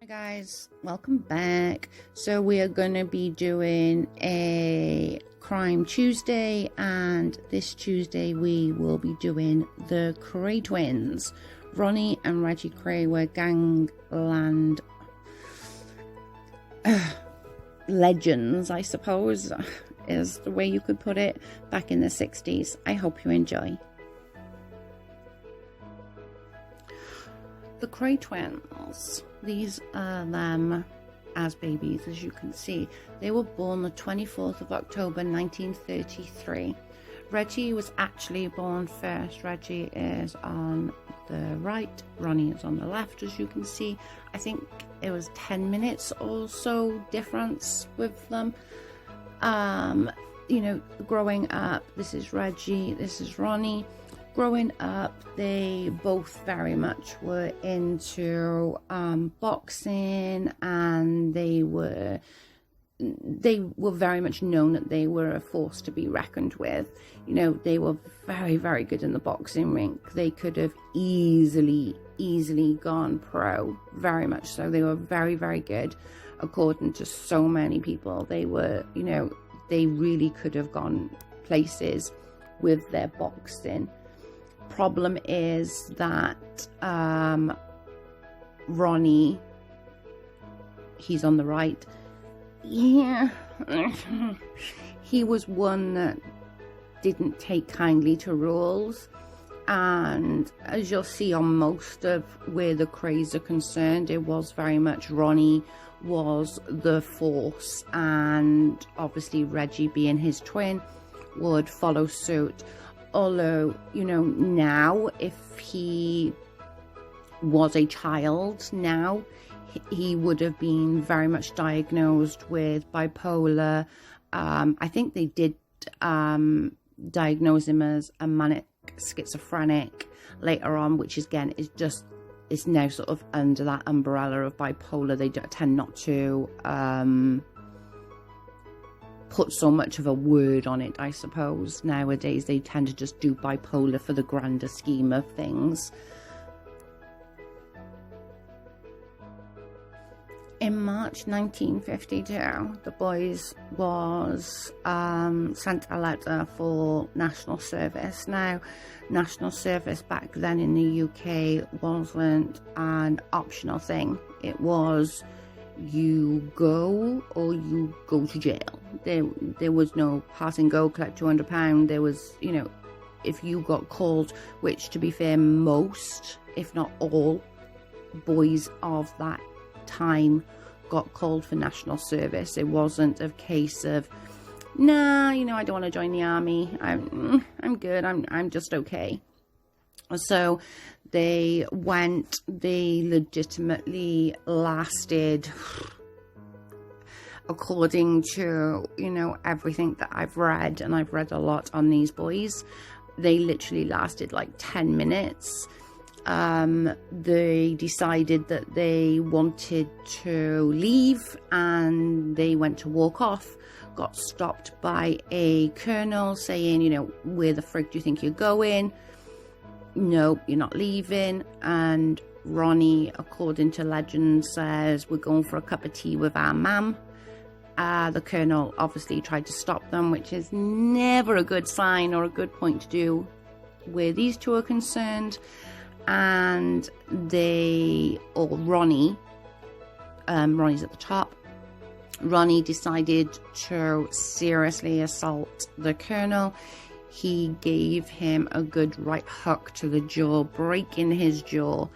Hi guys, welcome back. So we are going to be doing a Crime Tuesday, and this Tuesday we will be doing the Kray Twins. Ronnie and Reggie Kray were gangland legends, I suppose, is the way you could put it, back in the 60s. I hope you enjoy. The Kray Twins, these are them as babies, as you can see. They were born the 24th of October 1933. Reggie was actually born first. Reggie is on the right, Ronnie is on the left, as you can see. I think it was 10 minutes or so difference with them. Growing up, this is Reggie, this is Ronnie. Growing up, they both very much were into boxing, and they were very much known that they were a force to be reckoned with. You know, they were very, very good in the boxing rink. They could have easily gone pro, very much so. They were very, very good, according to so many people. They were, they really could have gone places with their boxing. Problem is that Ronnie, he's on the right, he was one that didn't take kindly to rules, and as you'll see on most of where the Krays are concerned, it was very much Ronnie was the force, and obviously Reggie, being his twin, would follow suit. Although, now, if he was a child now, he would have been very much diagnosed with bipolar. I think they did diagnose him as a manic schizophrenic later on, which again is now sort of under that umbrella of bipolar. They tend not to put so much of a word on it, I suppose. Nowadays they tend to just do bipolar for the grander scheme of things. In March 1952, the boys was sent a letter for national service. Now, national service back then in the UK wasn't an optional thing. It was you go or you go to jail. There was no pass and go, collect £200. There was, if you got called, which to be fair, most, if not all, boys of that time got called for national service. It wasn't a case of, nah, I don't want to join the army. I'm good. I'm just okay. So they went. They legitimately lasted, according to everything that I've read, and I've read a lot on these boys, they literally lasted like 10 minutes. They decided that they wanted to leave, and they went to walk off. Got stopped by a colonel saying, where the frig do you think you're going? No, you're not leaving. And Ronnie, according to legend, says, we're going for a cup of tea with our mum. The colonel obviously tried to stop them, which is never a good sign or a good point to do where these two are concerned. And Ronnie's at the top. Ronnie decided to seriously assault the colonel. He gave him a good right hook to the jaw, breaking his jaw,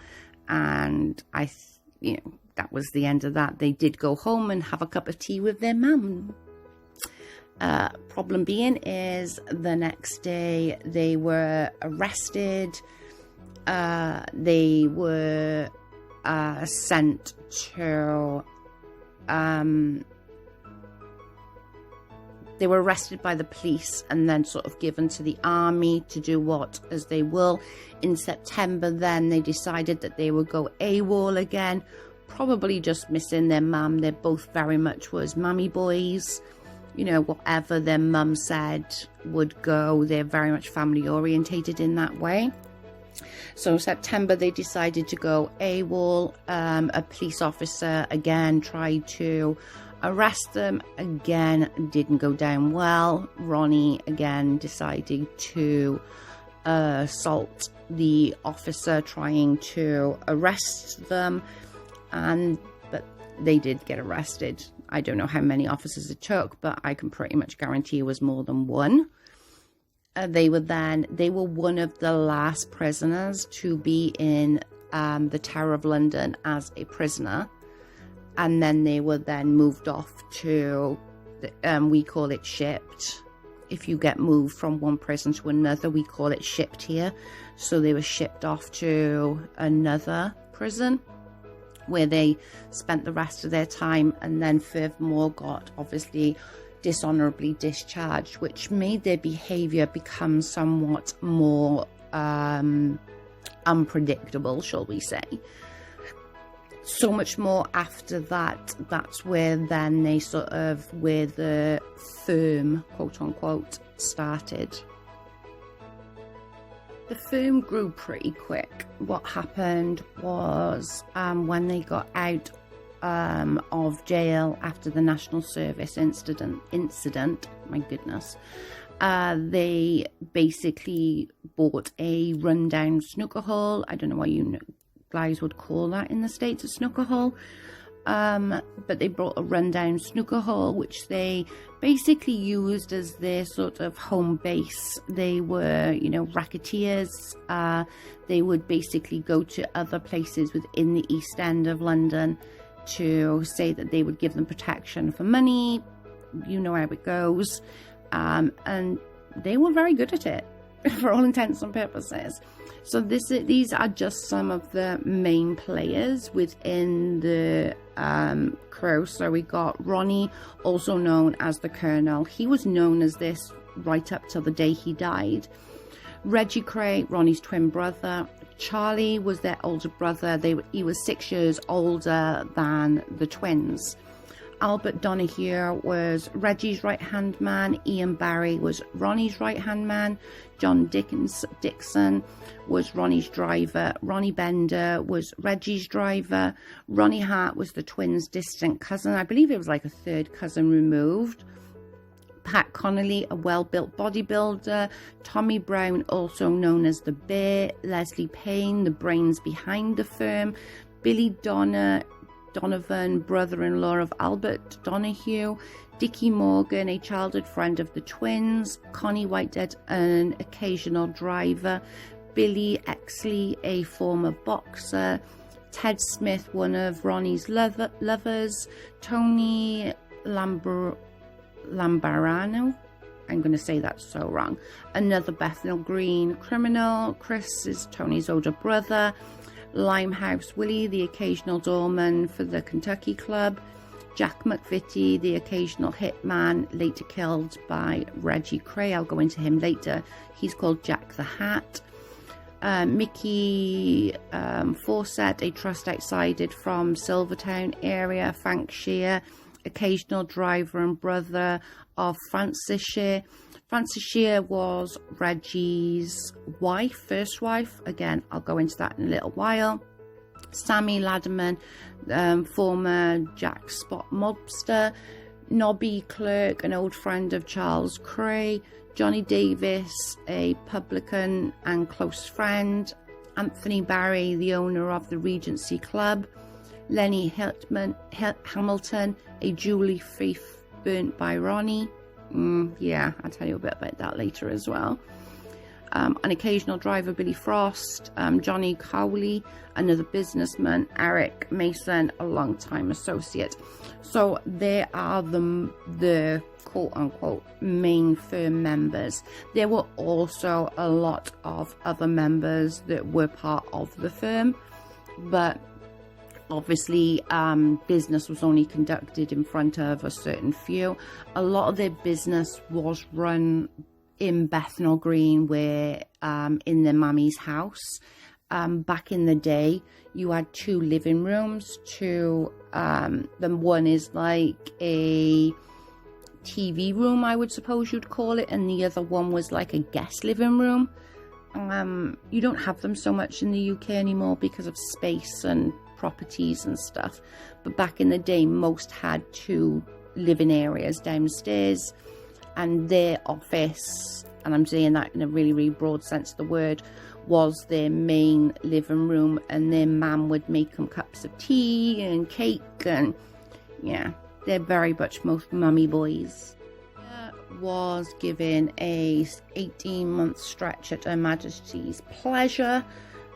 and that was the end of that. They did go home and have a cup of tea with their mum. Problem being is, the next day they were arrested. They were sent to they were arrested by the police and then sort of given to the army to do what as they will. In September then they decided that they would go AWOL again, probably just missing their mum. They both very much was mummy boys. Whatever their mum said would go. They're very much family orientated in that way. So in September, they decided to go AWOL. A police officer again tried to arrest them. Again, didn't go down well. Ronnie again decided to assault the officer trying to arrest them, but they did get arrested. I don't know how many officers it took, but I can pretty much guarantee it was more than one. They were one of the last prisoners to be in the Tower of London as a prisoner, and then they were then moved off to, we call it shipped. If you get moved from one prison to another, we call it shipped here. So they were shipped off to another prison where they spent the rest of their time, and then furthermore got obviously dishonorably discharged, which made their behavior become somewhat more unpredictable, shall we say. So much more after that, that's where then they where the firm, quote unquote, started. The firm grew pretty quick. What happened was when they got out of jail after the National Service incident, my goodness, they basically bought a rundown snooker hall. I don't know what you guys would call that in the States, a snooker hall. But they brought a rundown snooker hall, which they basically used as their sort of home base. They were, racketeers. They would basically go to other places within the East End of London to say that they would give them protection for money. You know how it goes. And they were very good at it for all intents and purposes. So these are just some of the main players within the crew. So we got Ronnie, also known as the Colonel. He was known as this right up till the day he died. Reggie Kray, Ronnie's twin brother. Charlie was their older brother. He was 6 years older than the twins. Albert Donahue was Reggie's right-hand man. Ian Barry was Ronnie's right-hand man. John Dixon was Ronnie's driver. Ronnie Bender was Reggie's driver. Ronnie Hart was the twins' distant cousin. I believe it was like a third cousin removed. Pat Connolly, a well-built bodybuilder. Tommy Brown, also known as the Bear. Leslie Payne, the brains behind the firm. Billy Donovan, brother-in-law of Albert Donahue. Dickie Morgan, a childhood friend of the twins. Connie Whitehead, an occasional driver. Billy Exley, a former boxer. Ted Smith, one of Ronnie's lovers. Tony Lambarano, I'm going to say that so wrong. Another Bethnal Green criminal. Chris is Tony's older brother. Limehouse Willie, the occasional doorman for the Kentucky Club. Jack Mcvitie, the occasional hitman, later killed by Reggie Kray. I'll go into him later. He's called Jack the Hat. Mickey Fawcett, a trust outsider from Silvertown area. Frank Shear, occasional driver and brother of Francis Shear. Francis Shear was Reggie's first wife. Again, I'll go into that in a little while. Sammy Ladderman, former Jack Spot mobster. Nobby Clerk, an old friend of Charles Kray. Johnny Davis, a publican and close friend. Anthony Barry, the owner of the Regency Club. Lenny Hamilton, a jewelry thief burnt by Ronnie. Yeah, I'll tell you a bit about that later as well. An occasional driver, Billy Frost. Johnny Cowley, another businessman. Eric Mason, a long-time associate. So they are the quote-unquote main firm members. There were also a lot of other members that were part of the firm, but obviously, business was only conducted in front of a certain few. A lot of their business was run in Bethnal Green, where in their mummy's house. Back in the day, you had 2 living rooms. One is like a TV room, I would suppose you'd call it, and the other one was like a guest living room. You don't have them so much in the UK anymore because of space and properties and stuff. But back in the day, most had two living areas downstairs, and their office, and I'm saying that in a really, really broad sense of the word, was their main living room, and their mum would make them cups of tea and cake, and yeah, they're very much most mummy boys. Was given a 18-month stretch at Her Majesty's pleasure.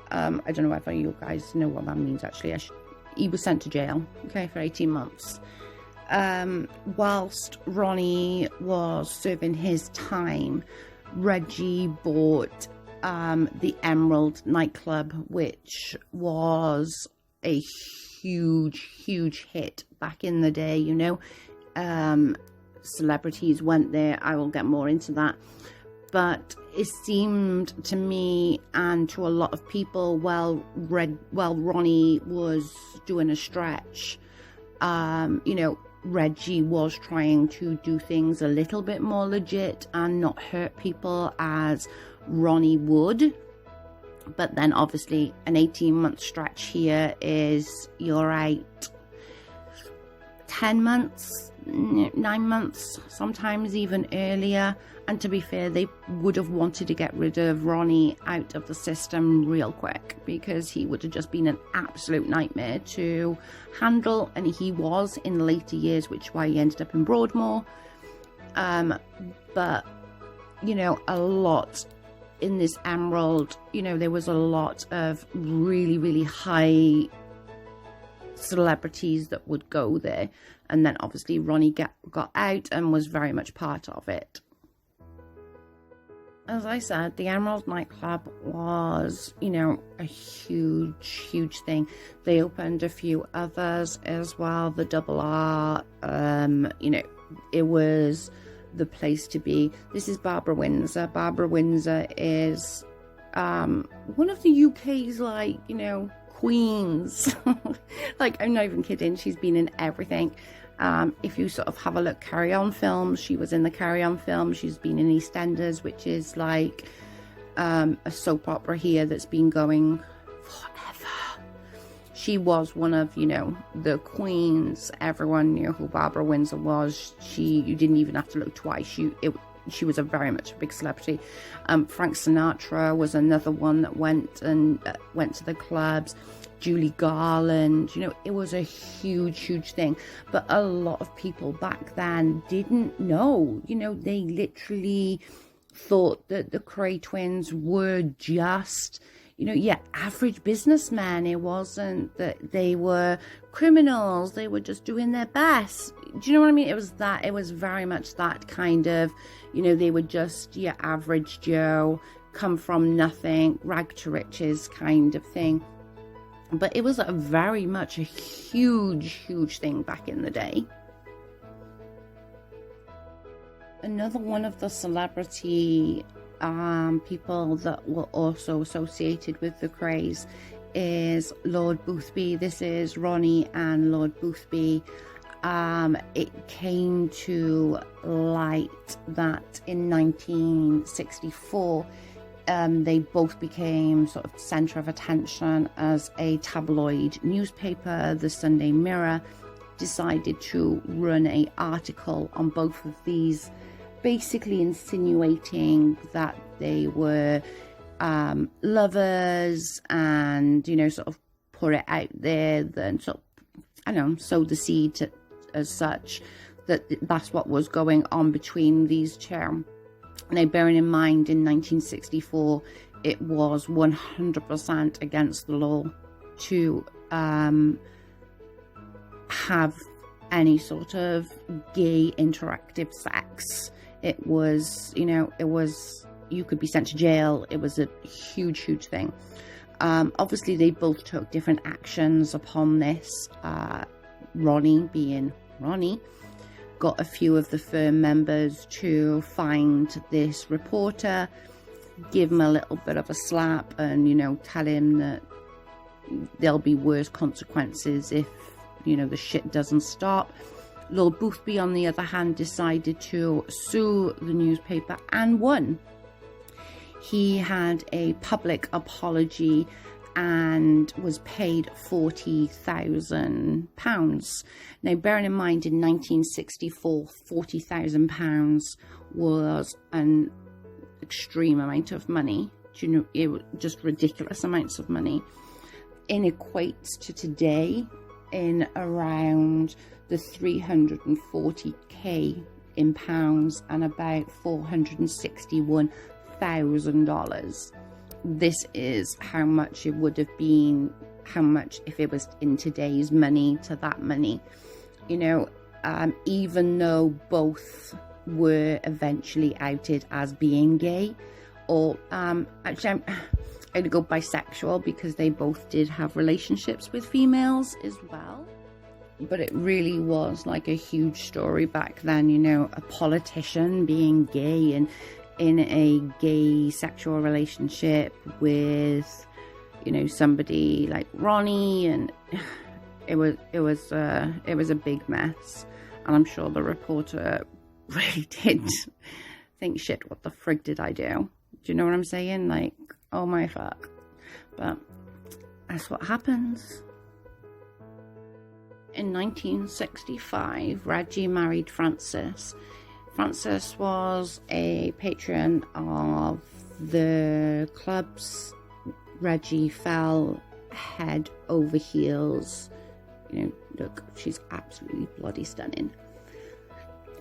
I don't know whether you guys know what that means actually. He was sent to jail, okay, for 18 months. Whilst Ronnie was serving his time, Reggie bought the Emerald nightclub, which was a huge hit back in the day, you know. Celebrities went there. I will get more into that. But it seemed to me and to a lot of people, while Ronnie was doing a stretch, you know, Reggie was trying to do things a little bit more legit and not hurt people as Ronnie would. But then obviously an 18-month stretch here is, you're right, 10 months, 9 months, sometimes even earlier. And to be fair, they would have wanted to get rid of Ronnie out of the system real quick, because he would have just been an absolute nightmare to handle, and he was in later years, which is why he ended up in Broadmoor. But you know, a lot in this Emerald, you know, there was a lot of really high celebrities that would go there, and then obviously Ronnie got out and was very much part of it. As I said, the Emerald nightclub was, you know, a huge thing. They opened a few others as well, the Double R, you know, it was the place to be. This is Barbara Windsor. Barbara Windsor is one of the UK's, like, you know, queens. Like, I'm not even kidding, she's been in everything. If you sort of have a look, Carry On films, she was in the Carry On film. She's been in EastEnders, which is like a soap opera here that's been going forever. She was one of, you know, the queens. Everyone knew who Barbara Windsor was. You didn't even have to look twice. She was a very much a big celebrity. Frank Sinatra was another one that went to the clubs. Julie Garland, you know, it was a huge thing. But a lot of people back then didn't know, you know, they literally thought that the Kray Twins were just, you know, yeah, average businessmen. It wasn't that they were criminals. They were just doing their best. Do you know what I mean? It was very much that kind of, you know, they were just your average Joe, come from nothing, rag to riches kind of thing. But it was very much a huge thing back in the day. Another one of the celebrity people that were also associated with the Krays is Lord Boothby. This is Ronnie and Lord Boothby. It came to light that in 1964 they both became sort of centre of attention as a tabloid newspaper. The Sunday Mirror decided to run an article on both of these, basically insinuating that they were lovers, and, you know, sort of put it out there, then sort of, I don't know, sow the seed as such, that's what was going on between these two. Now, bearing in mind, in 1964, it was 100% against the law to have any sort of gay interactive sex. It was, you know, you could be sent to jail. It was a huge thing. Obviously, they both took different actions upon this. Ronnie, being Ronnie, got a few of the firm members to find this reporter, give him a little bit of a slap, and, you know, tell him that there'll be worse consequences if, you know, the shit doesn't stop. Lord Boothby, on the other hand, decided to sue the newspaper and won. He had a public apology and was paid £40,000. Now, bearing in mind, in 1964, £40,000 was an extreme amount of money. You know, it was just ridiculous amounts of money. It equates to today in around the 340k in pounds and about $461,000. This is how much it would have been, how much if it was in today's money to that money. You know, even though both were eventually outed as being gay, or actually I'm gonna go bisexual, because they both did have relationships with females as well. But it really was like a huge story back then, you know, a politician being gay and in a gay sexual relationship with, you know, somebody like Ronnie, and it was a big mess. And I'm sure the reporter really did think, shit, what the frig did I do? Do you know what I'm saying? Like, oh my fuck. But that's what happens. In 1965, Reggie married Frances. Frances was a patron of the clubs. Reggie fell head over heels. You know, look, she's absolutely bloody stunning.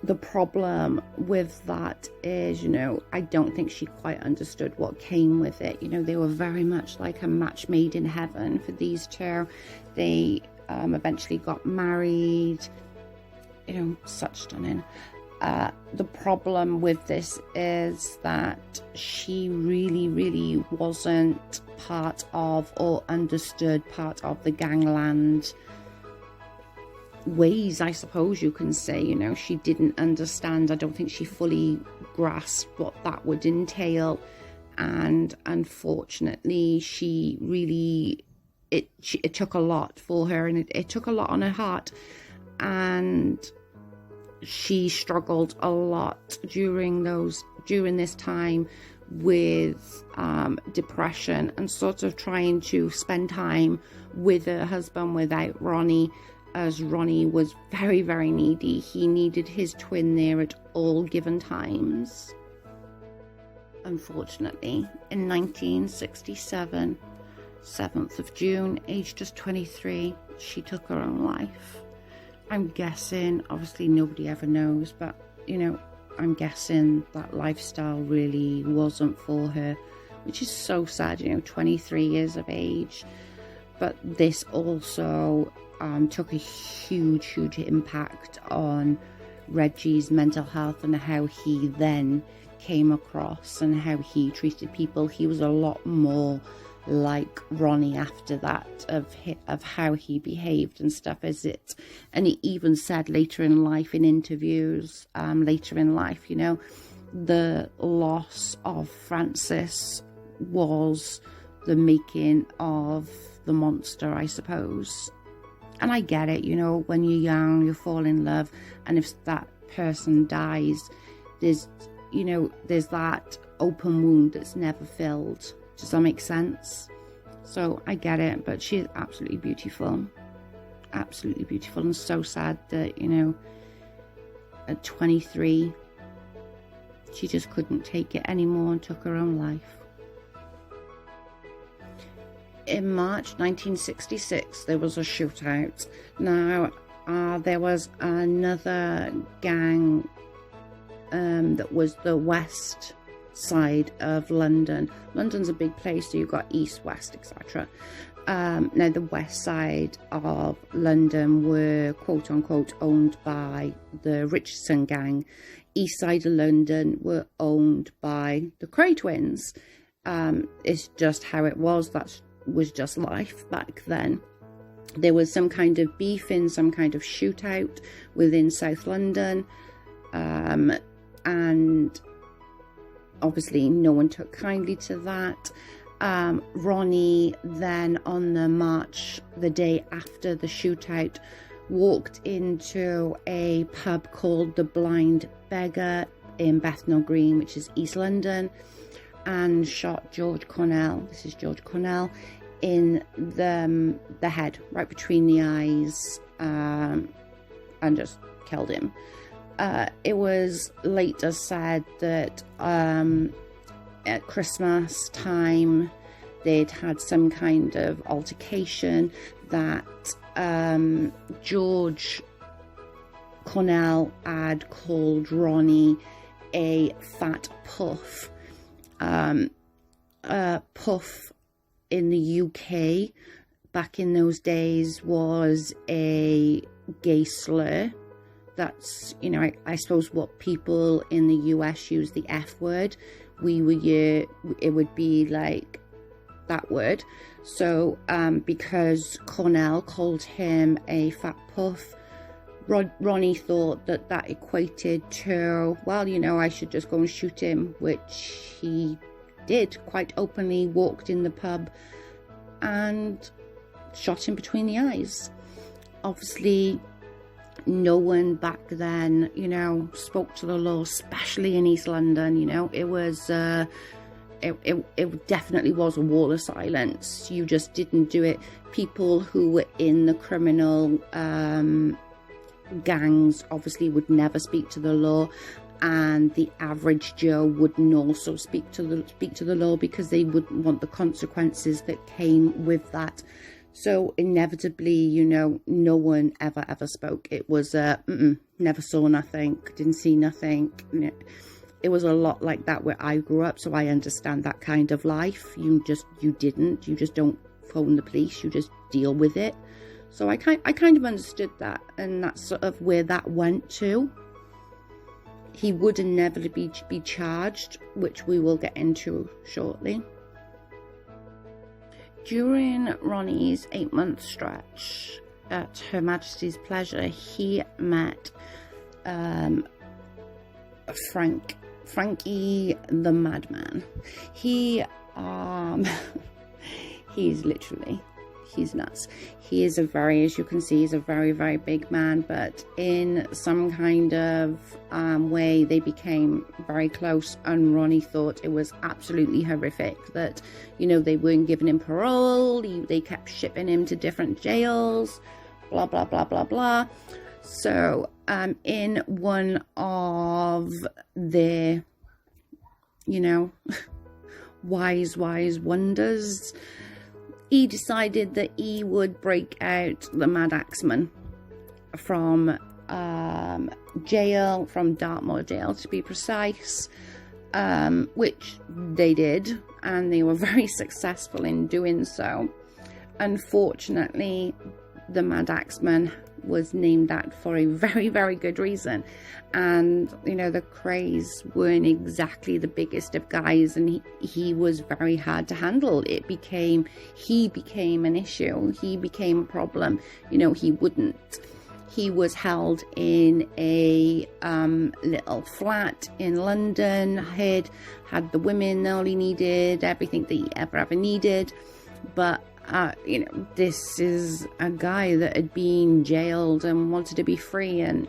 The problem with that is, you know, I don't think she quite understood what came with it. You know, they were very much like a match made in heaven for these two. They eventually got married. You know, such stunning. The problem with this is that she really wasn't part of or understood part of the gangland ways, I suppose you can say. You know, she didn't understand. I don't think she fully grasped what that would entail, and unfortunately she really it took a lot for her, and it took a lot on her heart, and she struggled a lot during this time with depression and sort of trying to spend time with her husband without Ronnie, as Ronnie was very needy. He needed his twin there at all given times. Unfortunately, in 1967, 7th of June, aged just 23, she took her own life. I'm guessing, obviously nobody ever knows, but, you know, I'm guessing that lifestyle really wasn't for her, which is so sad, you know, 23 years of age. But this also took a huge impact on Reggie's mental health and how he then came across and how he treated people. He was a lot more like Ronnie after that, of how he behaved and stuff, and he even said later in life, in interviews, you know, the loss of Frances was the making of the monster, I suppose. And I get it, you know, when you're young, you fall in love, and if that person dies, there's that open wound that's never filled. Does that make sense? So I get it, but she's absolutely beautiful, and so sad that, you know, at 23, she just couldn't take it anymore and took her own life. In March 1966, there was a shootout. Now, there was another gang that was the west side of London. London's a big place, so you've got east, west, etc. Now the west side of London were quote unquote owned by the Richardson gang. East side of London were owned by the Kray Twins. It's just how it was. That was just life back then. There was some kind of beefing, some kind of shootout within South London, and obviously no one took kindly to that. Ronnie then, on the day after the shootout, walked into a pub called the Blind Beggar in Bethnal Green, which is East London. and shot George Cornell. This is George Cornell in the head, right between the eyes, and just killed him. It was later said that at Christmas time they'd had some kind of altercation, that George Cornell had called Ronnie a fat puff. Puff in the UK back in those days was a gay slur. That's, you know, I suppose what people in the US use the F word. It would be like that word. So because Cornell called him a fat puff, Ronnie thought that equated to, well, you know, I should just go and shoot him, which he did quite openly. Walked in the pub and shot him between the eyes. Obviously, no one back then, you know, spoke to the law, especially in East London. You know, it was it definitely was a wall of silence. You just didn't do it. People who were in the criminal gangs obviously would never speak to the law, and the average Joe wouldn't also speak to the law because they wouldn't want the consequences that came with that. So inevitably, you know, no one ever spoke. It was never saw nothing, didn't see nothing. It was a lot like that where I grew up, so I understand that kind of life. You just don't phone the police, you just deal with it. So I kind of understood that, and that's sort of where that went to. He would inevitably be charged, which we will get into shortly. During Ronnie's 8-month stretch at Her Majesty's pleasure, he met Frankie the Madman. He's nuts. He is as you can see, he's a very, very big man, but in some kind of way they became very close, and Ronnie thought it was absolutely horrific that, you know, they weren't giving him parole, they kept shipping him to different jails, blah, blah, blah, blah, blah. So in one of their, you know, wise wonders, he decided that he would break out the Mad Axeman from jail, from Dartmoor jail to be precise, which they did, and they were very successful in doing so. Unfortunately, the Mad Axeman was named that for a very, very good reason. And, you know, the Krays weren't exactly the biggest of guys, and he was very hard to handle. He became an issue. He became a problem. You know, he was held in a little flat in London, had the women all he needed, everything that he ever needed. But you know, this is a guy that had been jailed and wanted to be free, and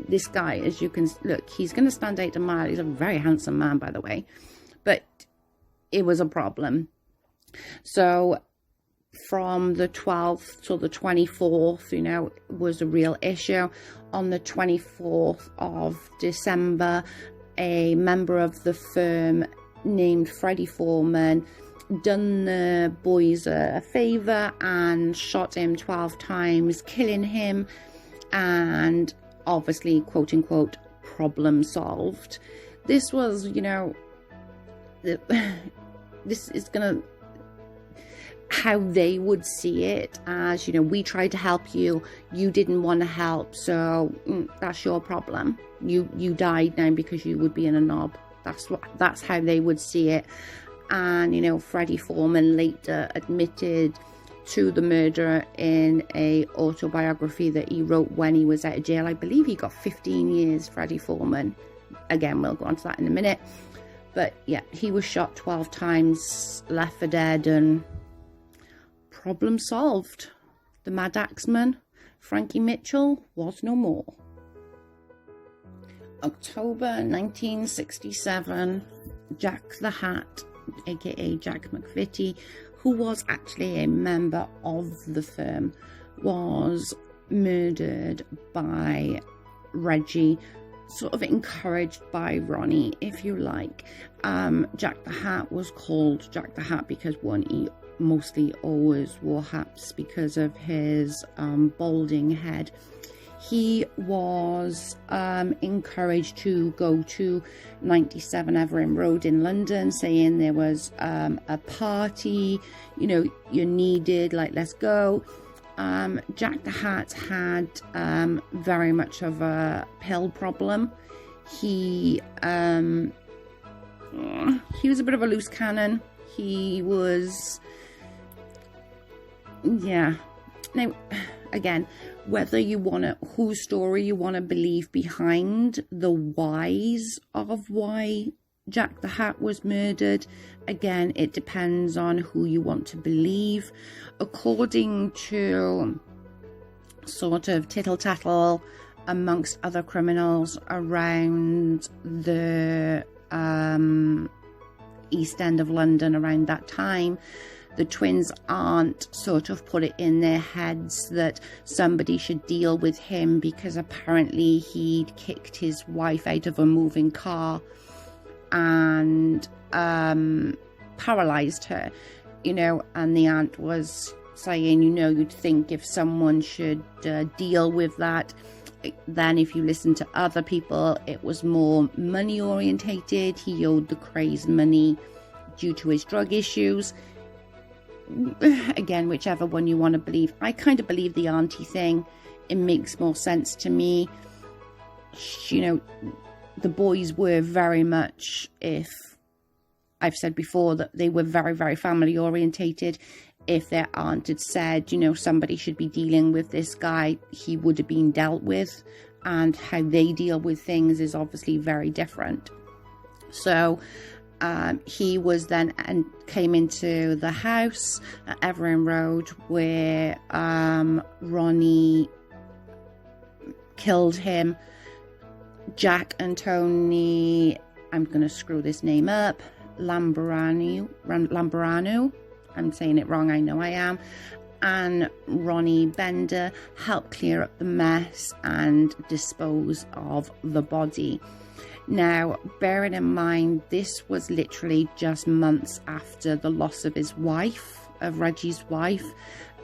this guy, as you can look, he's going to stand 8 miles. He's a very handsome man, by the way, but it was a problem. So from the 12th to the 24th, you know, was a real issue. On the 24th of December, a member of the firm named Freddie Foreman done the boys a favour and shot him 12 times, killing him, and obviously, quote unquote, problem solved. This was, you know, this is gonna, how they would see it as, you know, we tried to help you, you didn't want to help, so that's your problem. You died now because you would be in a knob. That's how they would see it. And, you know, Freddie Foreman later admitted to the murder in a autobiography that he wrote when he was out of jail. I believe he got 15 years, Freddie Foreman. Again, we'll go on to that in a minute. But yeah, he was shot 12 times, left for dead, and problem solved. The Mad Axeman, Frankie Mitchell, was no more. October 1967, Jack the Hat, aka Jack Mcvitie, who was actually a member of the firm, was murdered by Reggie, sort of encouraged by Ronnie, if you like. Jack the Hat was called Jack the Hat because, one, he mostly always wore hats because of his balding head. He was encouraged to go to 97 Everingham Road in London, saying there was a party, you know, you're needed, like, let's go. Jack the Hat had very much of a pill problem. He was a bit of a loose cannon. He was, yeah. Now, again, whether you want to, whose story you want to believe behind the whys of why Jack the Hat was murdered, again, it depends on who you want to believe. According to sort of tittle-tattle amongst other criminals around the East End of London around that time, the twins' aunt sort of put it in their heads that somebody should deal with him because apparently he'd kicked his wife out of a moving car and paralyzed her, you know, and the aunt was saying, you know, you'd think if someone should deal with that, then if you listen to other people, it was more money orientated. He owed the Krays money due to his drug issues. Again, whichever one you want to believe. I kind of believe the auntie thing. It makes more sense to me. You know, the boys were very much, if I've said before that they were very, very family orientated. If their aunt had said, you know, somebody should be dealing with this guy, he would have been dealt with, and how they deal with things is obviously very different. So he was then and came into the house at Everingham Road where Ronnie killed him. Jack and Tony, I'm going to screw this name up, Lamborano, I'm saying it wrong, I know I am, and Ronnie Bender helped clear up the mess and dispose of the body. Now, bearing in mind, this was literally just months after the loss of his wife, of Reggie's wife,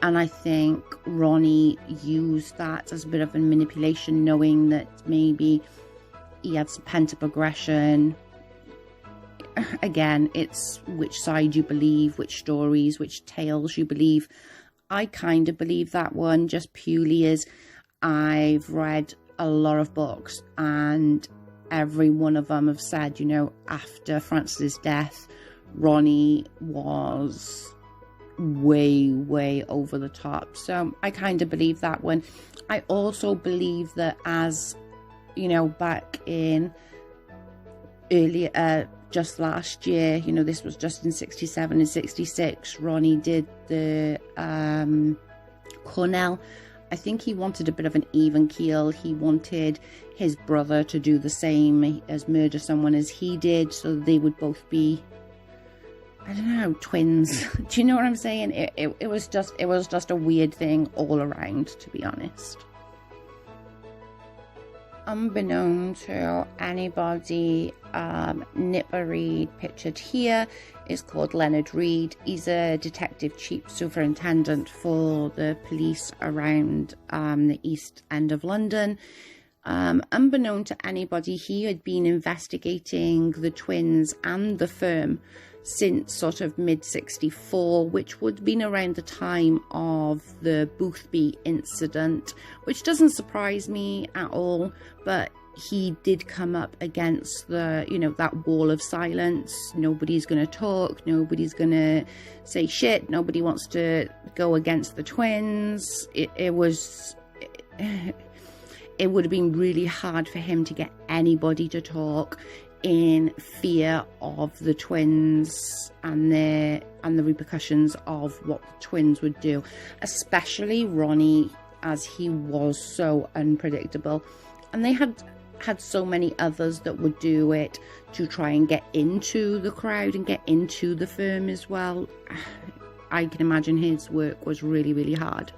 and I think Ronnie used that as a bit of a manipulation, knowing that maybe he had some pent-up aggression. Again, it's which side you believe, which stories, which tales you believe. I kind of believe that one, just purely as I've read a lot of books, and every one of them have said, you know, after Francis's death, Ronnie was way over the top. So I kind of believe that one. I also believe that, as you know, back in earlier, just last year, you know, this was just in 67 and 66, Ronnie did the Cornell. I think he wanted a bit of an even keel. He wanted his brother to do the same, as murder someone as he did, so they would both be, I don't know, twins. Do you know what I'm saying? It was just a weird thing all around, to be honest. Unbeknown to anybody, Nipper Reed, pictured here, is called Leonard Reed. He's a detective chief superintendent for the police around the East End of London. Unbeknown to anybody, he had been investigating the twins and the firm since sort of mid-64, which would have been around the time of the Boothby incident, which doesn't surprise me at all, but he did come up against the, you know, that wall of silence. Nobody's going to talk, nobody's going to say shit, nobody wants to go against the twins. It would have been really hard for him to get anybody to talk, in fear of the twins and the repercussions of what the twins would do, especially Ronnie, as he was so unpredictable. And they had had so many others that would do it to try and get into the crowd and get into the firm as well. I can imagine his work was really, really hard.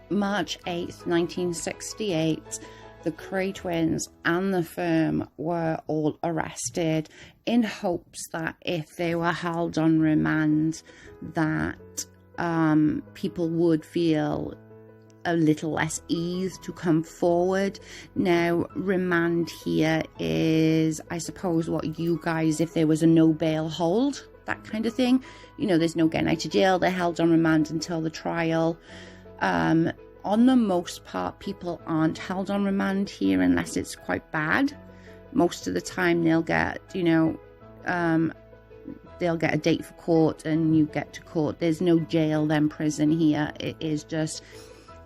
March 8th, 1968, the Kray Twins and the firm were all arrested in hopes that if they were held on remand, that people would feel a little less ease to come forward. Now, remand here is, I suppose, what you guys, if there was a no bail hold, that kind of thing. You know, there's no getting out of jail. They're held on remand until the trial. On the most part, people aren't held on remand here unless it's quite bad. Most of the time they'll get, you know, they'll get a date for court and you get to court. There's no jail then prison here. It is just,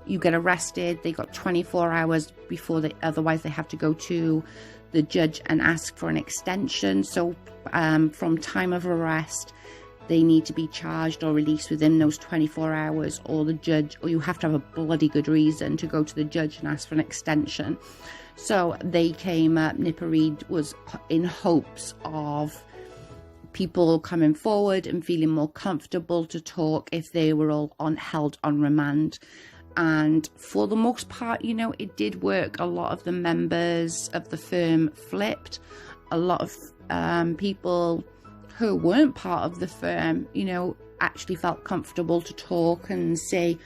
you get arrested. They got 24 hours before otherwise they have to go to the judge and ask for an extension. So from time of arrest, they need to be charged or released within those 24 hours, or the judge, or you have to have a bloody good reason to go to the judge and ask for an extension. So they came up, Nipper Reid was in hopes of people coming forward and feeling more comfortable to talk if they were all held on remand. And for the most part, you know, it did work. A lot of the members of the firm flipped. A lot of people who weren't part of the firm, you know, actually felt comfortable to talk and say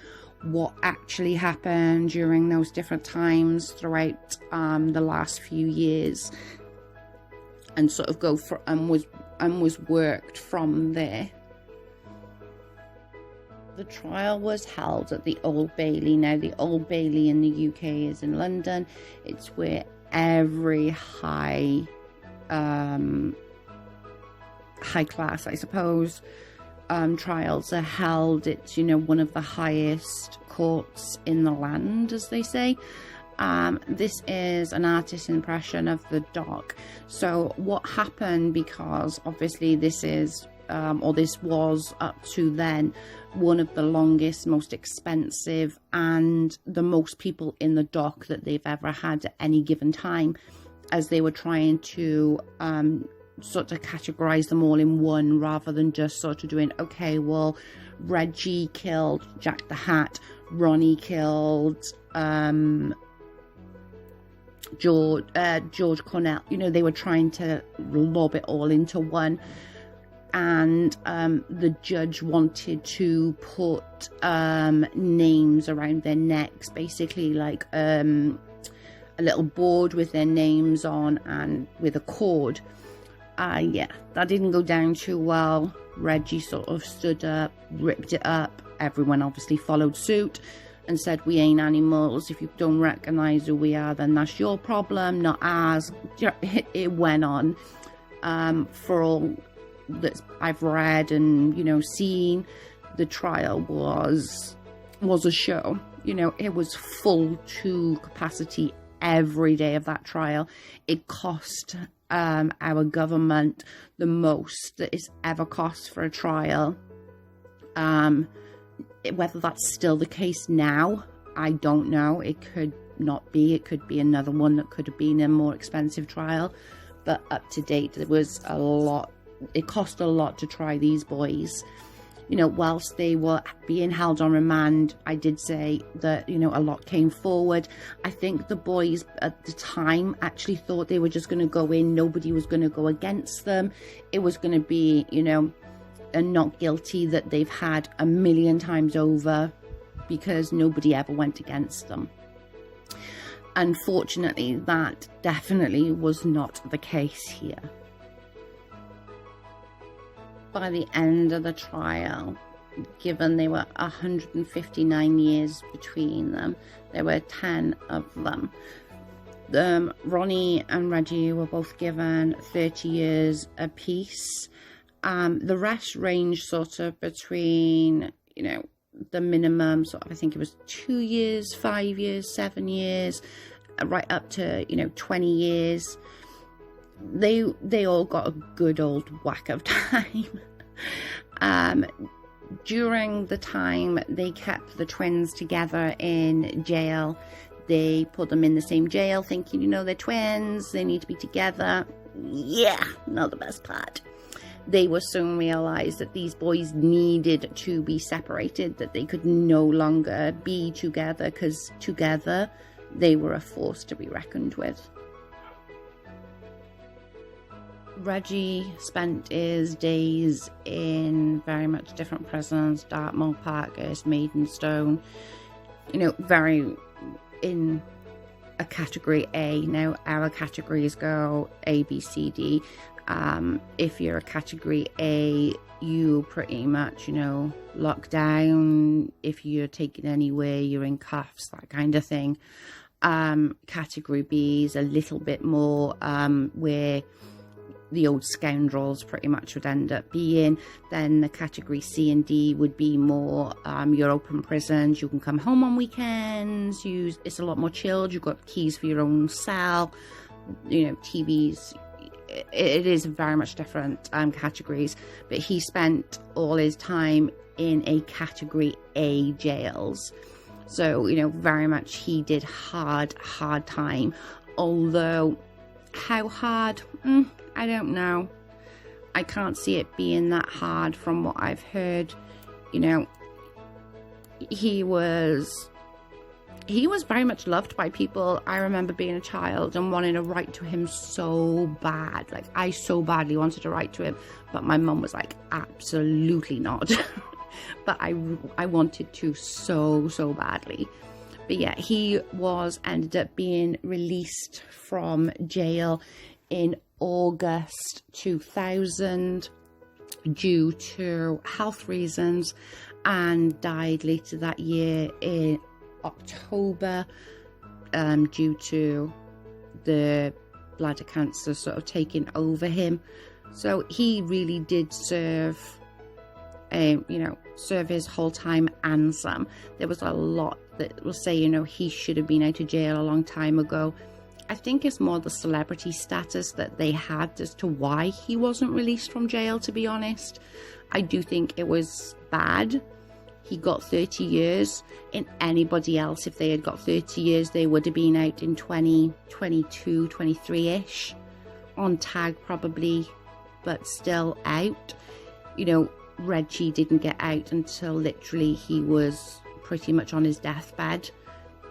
what actually happened during those different times throughout the last few years, and sort of go for and was worked from there. The trial was held at the Old Bailey. Now, the Old Bailey in the UK is in London. It's where every high class, I suppose, trials are held. It's, you know, one of the highest courts in the land, as they say. This is an artist's impression of the dock. So what happened, because obviously this is or this was up to then one of the longest, most expensive, and the most people in the dock that they've ever had at any given time, as they were trying to sort of categorize them all in one, rather than just sort of doing, okay, well, Reggie killed Jack the Hat, Ronnie killed George Cornell. You know, they were trying to lob it all into one. And the judge wanted to put names around their necks, basically like a little board with their names on and with a cord. Yeah, that didn't go down too well. Reggie sort of stood up, ripped it up. Everyone obviously followed suit and said, we ain't animals. If you don't recognize who we are, then that's your problem, not ours. It went on. For all that I've read and, you know, seen, the trial was a show. You know, it was full to capacity every day of that trial. It cost our government the most that it's ever cost for a trial. Whether that's still the case now, I don't know. It could not be. It could be another one that could have been a more expensive trial. But up to date, there was a lot. It cost a lot to try these boys. You know, whilst they were being held on remand, I did say that, you know, a lot came forward. I think the boys at the time actually thought they were just going to go in. Nobody was going to go against them. It was going to be, you know, a not guilty that they've had a million times over, because nobody ever went against them. Unfortunately, that definitely was not the case here. By the end of the trial, given there were 159 years between them, there were 10 of them. Ronnie and Reggie were both given 30 years apiece. The rest ranged sort of between, you know, the minimum sort of, I think it was 2 years, 5 years, 7 years, right up to, you know, 20 years. They all got a good old whack of time. During the time they kept the twins together in jail, they put them in the same jail thinking, you know, they're twins, they need to be together. Yeah, not the best part. They were soon realized that these boys needed to be separated, that they could no longer be together, because together they were a force to be reckoned with. Reggie spent his days in very much different prisons: Dartmoor, Parkhurst, Maidstone, you know, very in a category A. Now our categories go A, B, C, D. If you're a category A, you pretty much, you know, locked down. If you're taken anywhere, you're in cuffs, that kind of thing. Category B is a little bit more where the old scoundrels pretty much would end up being. Then the category C and D would be more your open prisons. You can come home on weekends. It's a lot more chilled. You've got keys for your own cell, you know, TVs. It is very much different categories, but he spent all his time in a category A jails. So, you know, very much he did hard time. Although, how hard? I don't know. I can't see it being that hard from what I've heard. You know, he was very much loved by people. I remember being a child and wanting to write to him so bad. Like, I so badly wanted to write to him, but my mum was like, absolutely not. But I wanted to so badly. But yeah, he ended up being released from jail in August 2000 due to health reasons, and died later that year in October due to the bladder cancer sort of taking over him. So he really did serve his whole time and some. There was a lot that will say, you know, he should have been out of jail a long time ago. I think it's more the celebrity status that they had as to why he wasn't released from jail, to be honest. I do think it was bad. He got 30 years. In anybody else, if they had got 30 years, they would have been out in 2022, 23-ish. On tag probably, but still out. You know, Reggie didn't get out until literally he was pretty much on his deathbed,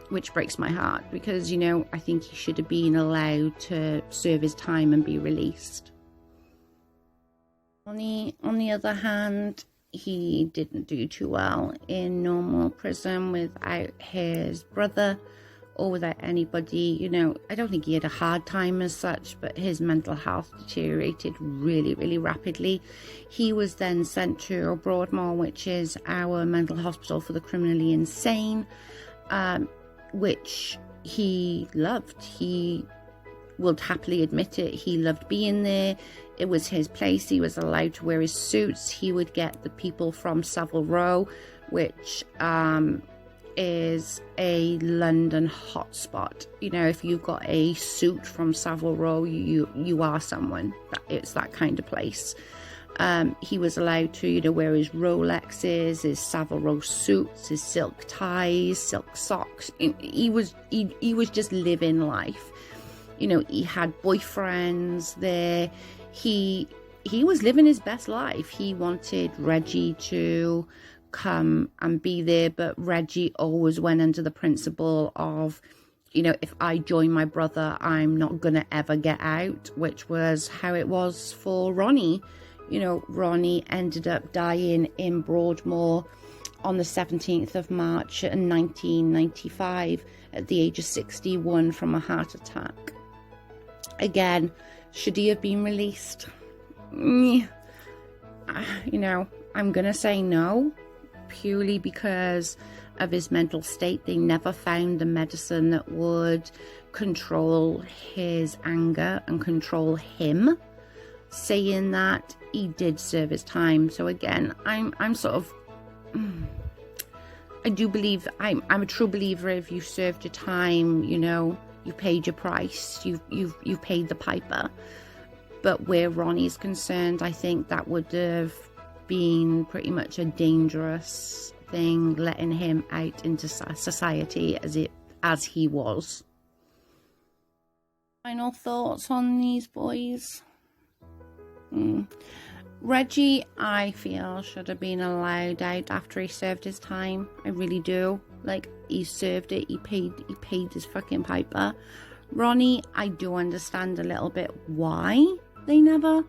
which breaks my heart because, you know, I think he should have been allowed to serve his time and be released. On the other hand, he didn't do too well in normal prison without his brother or without anybody. You know, I don't think he had a hard time as such, but his mental health deteriorated really rapidly. He was then sent to Broadmoor, which is our mental hospital for the criminally insane, which he loved. He would happily admit it. He loved being there. It was his place. He was allowed to wear his suits. He would get the people from Savile Row, which is a London hotspot. You know, if you've got a suit from Savile Row, you are someone. It's that kind of place. He was allowed to, you know, wear his Rolexes, his Savile Row suits, his silk ties, silk socks. He was just living life. You know, he had boyfriends there. He was living his best life. He wanted Reggie to come and be there, but Reggie always went under the principle of, you know, if I join my brother, I'm not gonna ever get out, which was how it was for Ronnie. You know, Ronnie ended up dying in Broadmoor on the 17th of March in 1995 at the age of 61 from a heart attack. Again, should he have been released? You know, I'm gonna say no, purely because of his mental state. They never found the medicine that would control his anger and control him. Saying that, he did serve his time. So again, I'm sort of, I do believe, I'm a true believer. If you served your time, you know, you paid your price, you've paid the piper. But where Ronnie's concerned, I think that would have been pretty much a dangerous thing, letting him out into society as he was. Final thoughts on these boys? Reggie, I feel, should have been allowed out after he served his time. I really do. Like, he served it. He paid his fucking piper. Ronnie, I do understand a little bit why they never.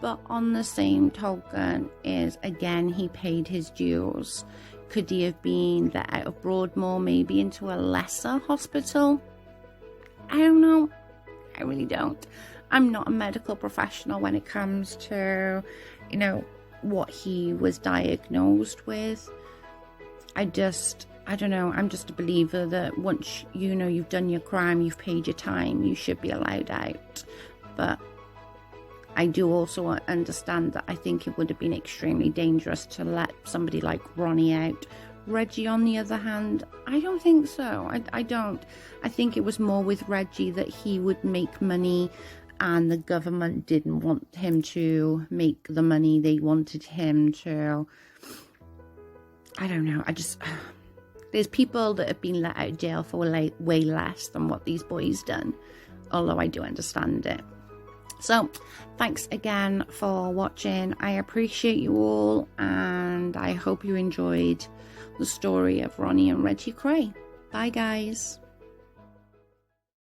But on the same token is, again, he paid his dues. Could he have been let out of Broadmoor, maybe into a lesser hospital? I don't know. I really don't. I'm not a medical professional when it comes to, you know, what he was diagnosed with. I don't know. I'm just a believer that once, you know, you've done your crime, you've paid your time, you should be allowed out. But I do also understand that I think it would have been extremely dangerous to let somebody like Ronnie out. Reggie, on the other hand, I don't think so. I don't. I think it was more with Reggie that he would make money and the government didn't want him to make the money. They wanted him to, I don't know. There's people that have been let out of jail for way less than what these boys done, although I do understand it. So thanks again for watching. I appreciate you all, and I hope you enjoyed the story of Ronnie and Reggie Kray. Bye guys.